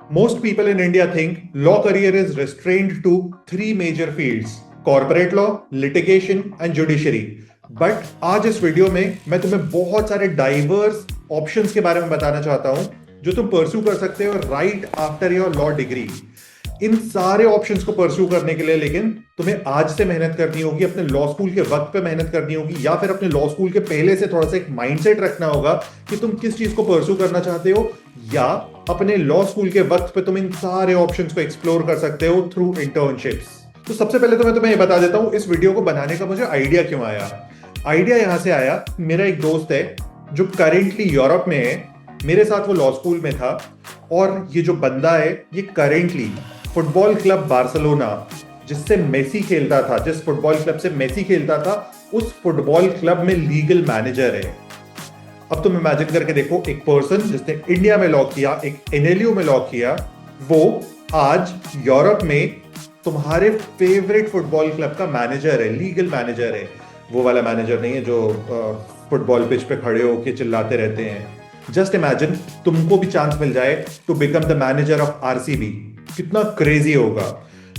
Most people in India think law career is restrained to three major fields: corporate law, litigation and judiciary. But आज इस video में मैं तुम्हें बहुत सारे डाइवर्स ऑप्शंस के बारे में बताना चाहता हूं जो तुम परस्यू कर सकते हो right after your law degree. इन सारे ऑप्शंस को परस्यू करने के लिए लेकिन तुम्हें आज से मेहनत करनी होगी, अपने लॉ स्कूल के वक्त पे मेहनत करनी होगी, या फिर अपने लॉ स्कूल के पहले से थोड़ा सा एक माइंडसेट रखना होगा कि तुम किस चीज को परस्यू करना चाहते हो, या अपने लॉ स्कूल के वक्त पे तुम इन सारे ऑप्शंस को एक्सप्लोर कर सकते हो थ्रू इंटर्नशिप्स। तो सबसे पहले तो मैं तुम्हें ये बता देता हूं इस वीडियो को बनाने का मुझे आइडिया क्यों आया। आइडिया यहां से आया, मेरा एक दोस्त है जो करेंटली यूरोप में है, मेरे साथ वो लॉ स्कूल में था, और ये जो बंदा है ये करेंटली फुटबॉल क्लब बार्सिलोना, जिससे मेसी खेलता था, जिस फुटबॉल क्लब से मेसी खेलता था, उस फुटबॉल क्लब में लीगल मैनेजर है। अब तुम इमेजिन करके देखो, एक पर्सन जिसने इंडिया में लॉ किया, एक एनएलयू में लॉ किया, वो आज यूरोप में तुम्हारे फेवरेट फुटबॉल क्लब का मैनेजर है, लीगल मैनेजर है। वो वाला मैनेजर नहीं है जो फुटबॉल पिच पे खड़े होकर चिल्लाते रहते हैं। जस्ट इमेजिन तुमको भी चांस मिल जाए to become the manager of RCB, कितना क्रेजी होगा।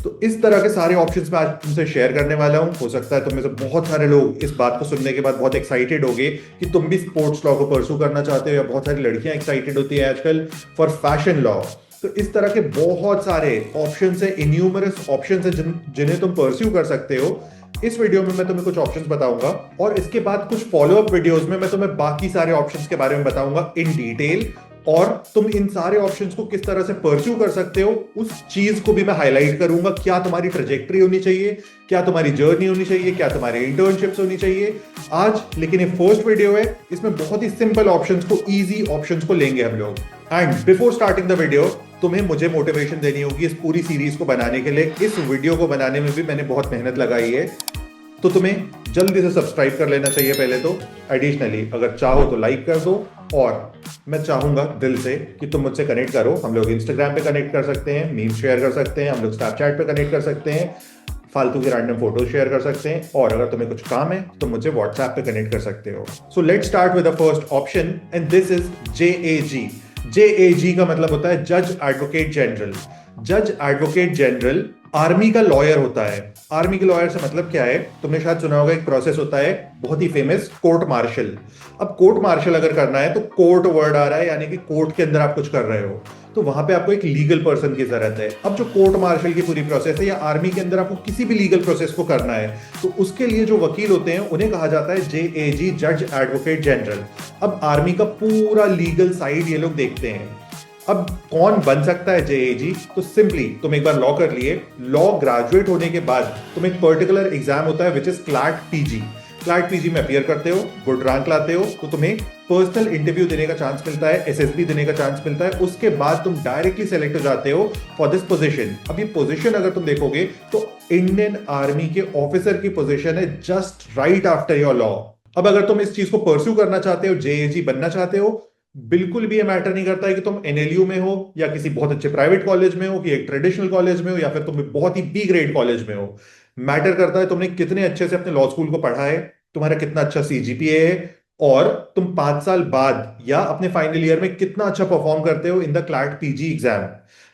तो इस तरह के सारे ऑप्शंस मैं आज तुमसे शेयर करने वाला हूं। हो सकता है तुम में से बहुत सारे लोग इस बात को सुनने के बाद बहुत एक्साइटेड होंगे कि तुम भी स्पोर्ट्स लॉ को परस्यू करना चाहते हो, या बहुत सारी लड़कियां एक्साइटेड होती है आजकल फॉर फैशन लॉ। तो इस तरह के बहुत सारे ऑप्शंस है, इन्यूमरस ऑप्शंस है जिन्हें तुम परस्यू कर सकते हो। इस वीडियो में मैं तुम्हें कुछ ऑप्शंस बताऊंगा, और इसके बाद कुछ फॉलोअप वीडियोस में मैं तुम्हें बाकी सारे ऑप्शंस के बारे में बताऊंगा इन डिटेल, और तुम इन सारे ऑप्शंस को किस तरह से परस्यू कर सकते हो उस चीज को भी मैं हाईलाइट करूंगा। क्या तुम्हारी ट्रेजेक्टरी होनी चाहिए, क्या तुम्हारी जर्नी होनी चाहिए, क्या तुम्हारी इंटर्नशिप्स होनी चाहिए आज। लेकिन ये फर्स्ट वीडियो है, इसमें बहुत ही सिंपल ऑप्शंस को, इजी ऑप्शंस को लेंगे हम लोग। And before starting the video, तुम्हें मुझे मोटिवेशन देनी होगी इस पूरी सीरीज को बनाने के लिए। इस वीडियो को बनाने में भी मैंने बहुत मेहनत लगाई है, तो तुम्हें जल्दी से सब्सक्राइब कर लेना चाहिए पहले तो। एडिशनली अगर चाहो तो लाइक कर दो, और मैं चाहूंगा दिल से कि तुम मुझसे कनेक्ट करो। हम लोग इंस्टाग्राम पे कनेक्ट कर सकते हैं, मीम शेयर कर सकते हैं, हम लोग स्नैपचैट पे कनेक्ट कर सकते हैं, फालतू के रैंडम फोटो शेयर कर सकते हैं, और अगर तुम्हें कुछ काम है तो मुझे व्हाट्सएप पे कनेक्ट कर सकते हो। So let's start with the first option, and this is JAG. JAG का मतलब होता है जज एडवोकेट जनरल। जज एडवोकेट जनरल आर्मी का लॉयर होता है। आर्मी के लॉयर से मतलब क्या है, तुमने शायद सुना होगा, एक प्रोसेस होता है बहुत ही फेमस, कोर्ट मार्शल। अब कोर्ट मार्शल अगर करना है तो कोर्ट वर्ड आ रहा है, यानी कि कोर्ट के अंदर आप कुछ कर रहे हो, तो वहां पे आपको एक लीगल पर्सन की जरूरत है। अब जो कोर्ट मार्शल की पूरी प्रोसेस है, या आर्मी के अंदर आपको किसी भी लीगल प्रोसेस को करना है, तो उसके लिए जो वकील होते हैं उन्हें कहा जाता है जेएजी, जज एडवोकेट जनरल। अब आर्मी का पूरा लीगल साइड ये लोग देखते हैं। अब कौन बन सकता है जेएजी, तो सिंपली तुम एक बार लॉ कर लिए, लॉ ग्रेजुएट होने के बाद तुम एक पर्टिकुलर एग्जाम होता है which is CLAT PG. CLAT PG में अपीयर करते हो, गुड रैंक लाते हो, तो तुम्हें पर्सनल इंटरव्यू देने का चांस मिलता है, एसएसबी देने का चांस मिलता है। उसके बाद तुम डायरेक्टली सेलेक्ट हो जाते हो फॉर दिस पोजीशन। अब ये पोजीशन अगर तुम देखोगे तो इंडियन आर्मी के ऑफिसर की पोजीशन है, just right after your law. अब अगर तुम इस चीज को परस्यू करना चाहते हो, जेएजी बनना चाहते हो, बिल्कुल भी ये मैटर नहीं करता है कि तुम एनएलयू में हो, या किसी बहुत अच्छे प्राइवेट कॉलेज में हो, कि एक ट्रेडिशनल कॉलेज में हो, या फिर तुम बहुत ही बी ग्रेड कॉलेज में हो। मैटर करता है तुमने कितने अच्छे से अपने लॉ स्कूल को पढ़ा है, तुम्हारा कितना अच्छा सीजीपीए है, और तुम 5 साल बाद या अपने फाइनल ईयर में कितना अच्छा परफॉर्म करते हो in the CLAT PG exam.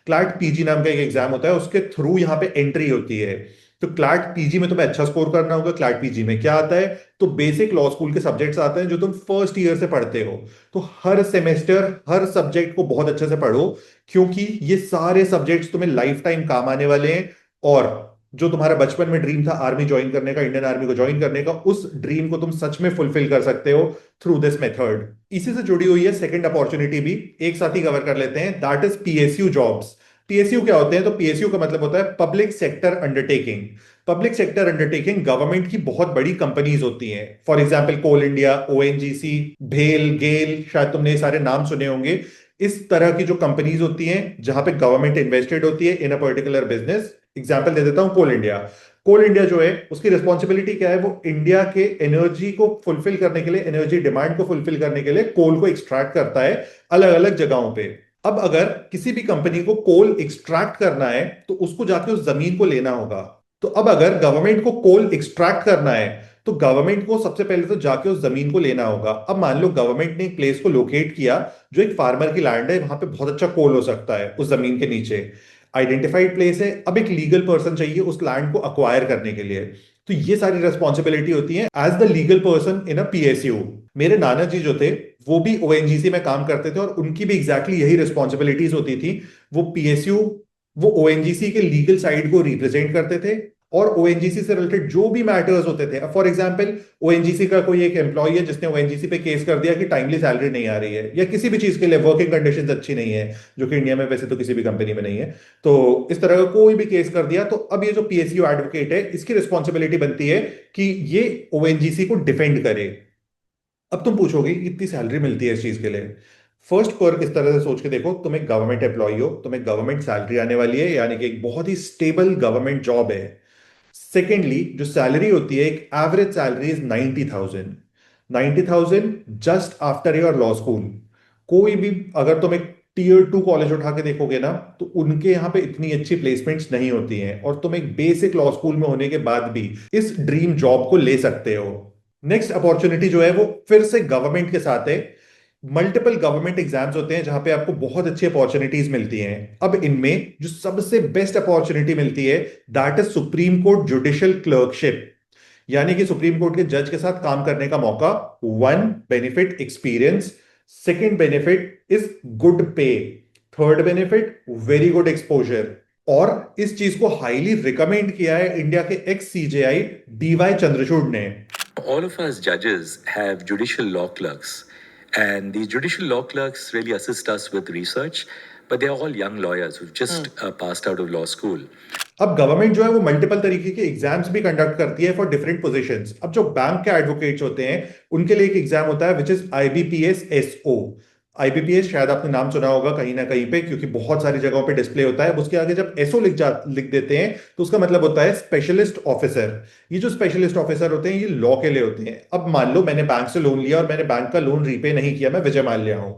CLAT PG नाम का एक एग्जाम होता है, उसके थ्रू यहां पे एंट्री होती है। तो क्लैट पीजी में तुम्हें अच्छा स्कोर करना होगा। क्लैट पीजी में क्या आता है, तो बेसिक लॉ स्कूल के सब्जेक्ट्स आते हैं जो तुम फर्स्ट ईयर से पढ़ते हो। तो हर सेमेस्टर हर सब्जेक्ट को बहुत अच्छे से पढ़ो, क्योंकि ये सारे सब्जेक्ट्स तुम्हें लाइफ टाइम काम आने वाले हैं। और जो तुम्हारा बचपन में ड्रीम था आर्मी ज्वाइन करने का, इंडियन आर्मी को ज्वाइन करने का, उस ड्रीम को तुम सच में फुलफिल कर सकते हो थ्रू दिस मेथड। इसी से जुड़ी हुई है सेकंड अपॉर्चुनिटी भी, एक साथ ही कवर कर लेते हैं, that is PSU jobs. PSU क्या होते हैं, तो पीएसयू का मतलब होता है public sector undertaking. Public sector undertaking government की बहुत बड़ी कंपनीज होती हैं। For example Coal India, ONGC, भेल, गेल, शायद तुमने ये सारे नाम सुने होंगे। इस तरह की जो कंपनीज होती हैं जहां पे गवर्नमेंट इन्वेस्टेड होती है इन अ पर्टिकुलर बिजनेस। एग्जांपल दे देता हूं, कोल इंडिया। कोल इंडिया जो है उसकी रिस्पॉन्सिबिलिटी क्या है, वो इंडिया के एनर्जी को फुलफिल करने के लिए, एनर्जी डिमांड को फुलफिल करने के लिए कोल को एक्सट्रैक्ट करता है अलग अलग जगहों पे। अब अगर किसी भी कंपनी को कोल एक्सट्रैक्ट करना है तो उसको जाके उस जमीन को लेना होगा। तो अब अगर गवर्नमेंट को कोल एक्सट्रैक्ट करना है तो गवर्नमेंट को सबसे पहले तो जाके उस जमीन को लेना होगा। अब मान लो गवर्नमेंट ने एक प्लेस को लोकेट किया जो एक फार्मर की लैंड है, वहां पे बहुत अच्छा कोल हो सकता है उस जमीन के नीचे, आइडेंटिफाइड प्लेस है। अब एक लीगल पर्सन चाहिए उस लैंड को अक्वायर करने के लिए। तो ये सारी रेस्पॉन्सिबिलिटी होती है as the legal person in a PSU. मेरे नाना जी जो थे वो भी ओएनजीसी में काम करते थे और उनकी भी एग्जैक्टली यही रिस्पॉन्सिबिलिटीज होती थी। वो पीएसयू, वो ओएनजीसी के लीगल साइड को रिप्रेजेंट करते थे और ओएनजीसी से रिलेटेड जो भी मैटर्स होते थे, फॉर एग्जांपल ओएनजीसी का कोई एक एम्प्लॉय है जिसने ओएनजीसी पे केस कर दिया कि टाइमली सैलरी नहीं आ रही है या किसी भी चीज के लिए वर्किंग कंडीशंस अच्छी नहीं है, जो कि इंडिया में वैसे तो किसी भी कंपनी में नहीं है, तो इस तरह का कोई भी केस कर दिया, तो अब ये जो पीएसयू एडवोकेट है इसकी रिस्पॉन्सिबिलिटी बनती है कि ये ओएनजीसी को डिफेंड करे। अब तुम पूछोगे कि कितनी सैलरी मिलती है इस चीज के लिए। फर्स्ट पर्क इस तरह से सोच के देखो, तुम एक गवर्नमेंट एम्प्लॉय हो, तुम्हें गवर्नमेंट सैलरी आने वाली है, यानी कि एक बहुत ही स्टेबल गवर्नमेंट जॉब है। सेकेंडली, जो सैलरी होती है, एक average salary is 90,000। 90,000 just after your law school. कोई भी, अगर तुम एक टीयर 2 कॉलेज उठा के देखोगे ना, तो उनके यहाँ पे इतनी अच्छी प्लेसमेंट्स नहीं होती हैं और तुम एक बेसिक लॉ स्कूल में होने के बाद भी इस ड्रीम जॉब को ले सकते हो। नेक्स्ट अपॉर्चुनिटी जो है वो फिर से गवर्नमेंट के साथ है। मल्टीपल गवर्नमेंट एग्जाम्स होते हैं जहां पे आपको बहुत अच्छी अपॉर्चुनिटीज मिलती हैं। अब इनमें जो सबसे बेस्ट अपॉर्चुनिटी मिलती है, that is supreme court judicial clerkship, यानी कि सुप्रीम कोर्ट के जज के साथ काम करने का मौका। One benefit experience, second benefit is good pay, third benefit very good exposure. और इस चीज को हाईली रिकमेंड किया है इंडिया के एक्स सीजेआई डीवाई चंद्रचूड़ ने। All of us judges have judicial law clerks, and these judicial law clerks really assist us with research, but they are all young lawyers who've just passed out of law school. अब government जो है वो multiple तरीके के exams भी conduct करती है for different positions. अब जो बैंक के एडवोकेट्स होते हैं उनके लिए एक एग्जाम होता है which is IBPS SO. IBPS शायद आपने नाम सुना होगा कहीं ना कहीं पे, क्योंकि बहुत सारी जगहों पे डिस्प्ले होता है। उसके आगे जब एसओ लिख देते हैं तो उसका मतलब होता है स्पेशलिस्ट ऑफिसर। ये जो स्पेशलिस्ट ऑफिसर होते हैं ये लॉ के लिए होते हैं। अब मान लो मैंने बैंक से लोन लिया और मैंने बैंक का लोन रीपे नहीं किया, मैं विजय माल्या हूं।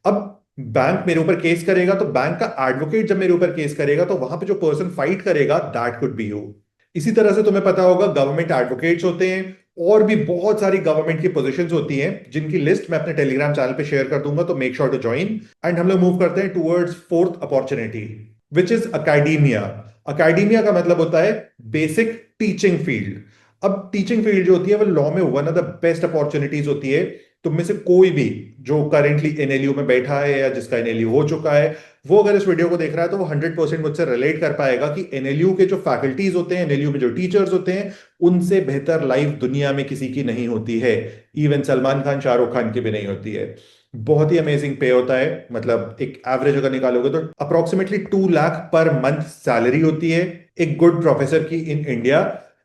अब बैंक मेरे ऊपर केस करेगा, तो बैंक का एडवोकेट जब मेरे ऊपर केस करेगा तो वहां पे जो पर्सन फाइट करेगा दैट कुड बी यू। इसी तरह से तुम्हें पता होगा गवर्नमेंट एडवोकेट्स होते हैं और भी बहुत सारी गवर्नमेंट की पोजीशंस होती हैं जिनकी लिस्ट मैं अपने टेलीग्राम चैनल पे शेयर कर दूंगा, तो make sure to join. And हम लोग मूव करते हैं towards fourth opportunity which is academia. Academia का मतलब होता है बेसिक टीचिंग फील्ड। अब टीचिंग फील्ड जो होती है वो लॉ में one of the best opportunities होती है। तुम में से कोई भी जो करेंटली एनएलयू में बैठा है या जिसका एनएलयू हो चुका है, वो अगर इस वीडियो को देख रहा है तो वो 100% मुझसे रिलेट कर पाएगा कि एनएलयू के जो फैकल्टीज होते हैं, एनएलयू में जो टीचर्स होते हैं, उनसे बेहतर लाइफ दुनिया में किसी की नहीं होती है। इवन सलमान खान, शाहरुख खान की भी नहीं होती है। बहुत ही अमेजिंग पे होता है, मतलब एक एवरेज अगर निकालोगे तो approximately 2 lakh per month salary होती है एक गुड प्रोफेसर की इन इंडिया।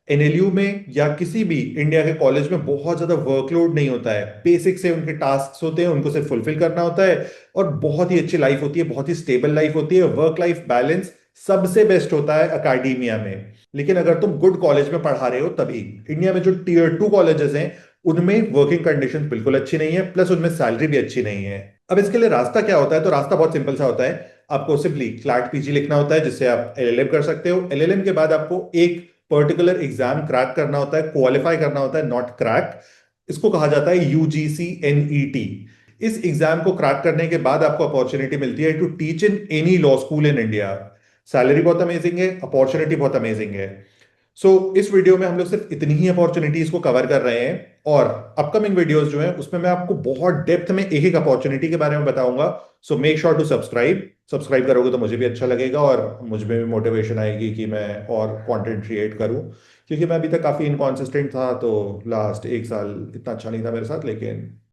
एनएलयू में या किसी भी इंडिया के कॉलेज में बहुत ज्यादा वर्कलोड नहीं होता है। बेसिक से उनके टास्क होते हैं, उनको सिर्फ फुलफिल करना होता है और बहुत ही अच्छी लाइफ होती है, बहुत ही स्टेबल लाइफ होती है। वर्क लाइफ बैलेंस सबसे बेस्ट होता है अकेडेमिया में। लेकिन अगर तुम गुड कॉलेज में पढ़ा रहे हो तभी। इंडिया में जो टीयर 2 कॉलेजेस हैं उनमें वर्किंग कंडीशन बिल्कुल अच्छी नहीं है, प्लस उनमें सैलरी भी अच्छी नहीं है। अब इसके लिए रास्ता क्या होता है, तो रास्ता बहुत सिंपल सा होता है। आपको सिंपली क्लैट पीजी लिखना होता है जिससे आप एलएलएम कर सकते हो। एलएलएम के बाद आपको एक पर्टिकुलर एग्जाम क्रैक करना होता है, क्वालिफाई करना होता है, नॉट क्रैक। इसको कहा जाता है यूजीसी एनईटी। इस एग्जाम को क्रैक करने के बाद आपको अपॉर्चुनिटी मिलती है to teach in any law school in India. Salary बहुत अमेजिंग है, अपॉर्चुनिटी बहुत अमेजिंग है। सो इस वीडियो में हम लोग सिर्फ इतनी ही अपॉर्चुनिटीज को कवर कर रहे हैं और अपकमिंग वीडियोस जो हैं उसमें मैं आपको बहुत डेप्थ में एक एक अपॉर्चुनिटी के बारे में बताऊंगा। So make sure to subscribe करोगे तो मुझे भी अच्छा लगेगा और मुझ में भी मोटिवेशन आएगी कि मैं और कंटेंट क्रिएट करूं, क्योंकि मैं अभी तक काफी इनकॉन्सिस्टेंट था। तो लास्ट 1 साल इतना अच्छा नहीं था मेरे साथ, लेकिन